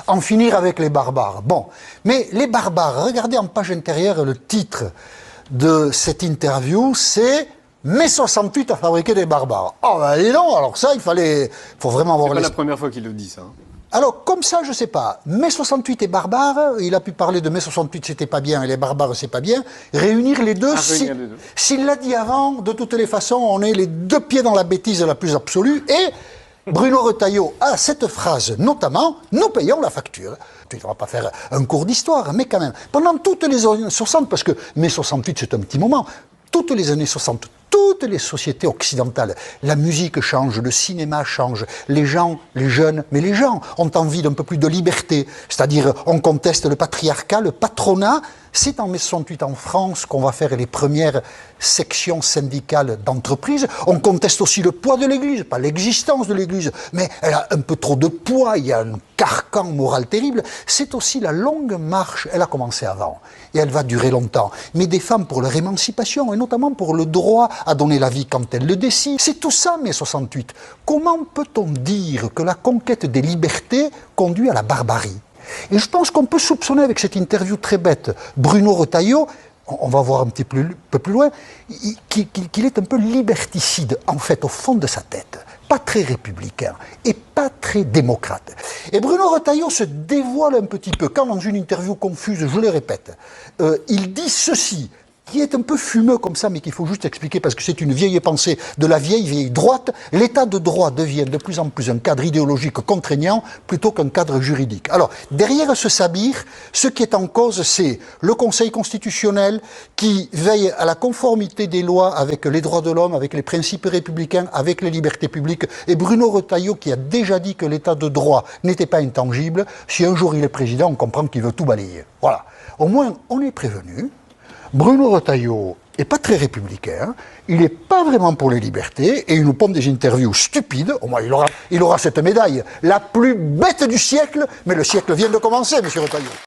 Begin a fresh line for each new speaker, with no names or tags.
en finir avec les barbares. Bon, mais les barbares, regardez en page intérieure le titre de cette interview, c'est « Mai 68 a fabriqué des barbares ». Oh ben dis donc, alors ça, faut vraiment avoir...
C'est pas la première fois qu'il le dit, ça. Hein.
Alors, comme ça, je sais pas. Mai 68 et barbare, il a pu parler de mai 68, c'était pas bien, et les barbares, c'est pas bien. Réunir les deux, s'il l'a dit avant, de toutes les façons, on est les deux pieds dans la bêtise la plus absolue. Et Bruno Retailleau a cette phrase, notamment, nous payons la facture. On ne va pas faire un cours d'histoire, mais quand même. Pendant toutes les années 60, parce que mai 68, c'est un petit moment, toutes les années 60, toutes les sociétés occidentales, la musique change, le cinéma change, les gens, les jeunes, mais les gens ont envie d'un peu plus de liberté, c'est-à-dire on conteste le patriarcat, le patronat. C'est en mai 68 en France qu'on va faire les premières sections syndicales d'entreprise. On conteste aussi le poids de l'Église, pas l'existence de l'Église, mais elle a un peu trop de poids, il y a un carcan moral terrible. C'est aussi la longue marche, elle a commencé avant, et elle va durer longtemps, mais des femmes pour leur émancipation, et notamment pour le droit à donner la vie quand elles le décident. C'est tout ça, mai 68. Comment peut-on dire que la conquête des libertés conduit à la barbarie ? Et je pense qu'on peut soupçonner avec cette interview très bête Bruno Retailleau, on va voir un petit peu plus loin, qu'il est un peu liberticide, en fait, au fond de sa tête. Pas très républicain et pas très démocrate. Et Bruno Retailleau se dévoile un petit peu, quand dans une interview confuse, je le répète, il dit ceci, qui est un peu fumeux comme ça, mais qu'il faut juste expliquer parce que c'est une vieille pensée de la vieille droite. L'état de droit devient de plus en plus un cadre idéologique contraignant plutôt qu'un cadre juridique. Alors, derrière ce sabir, ce qui est en cause, c'est le Conseil constitutionnel qui veille à la conformité des lois avec les droits de l'homme, avec les principes républicains, avec les libertés publiques, et Bruno Retailleau qui a déjà dit que l'état de droit n'était pas intangible. Si un jour il est président, on comprend qu'il veut tout balayer. Voilà. Au moins, on est prévenu. Bruno Retailleau n'est pas très républicain, il n'est pas vraiment pour les libertés, et il nous pompe des interviews stupides. Au moins, il aura cette médaille, la plus bête du siècle, mais le siècle vient de commencer, monsieur Retailleau.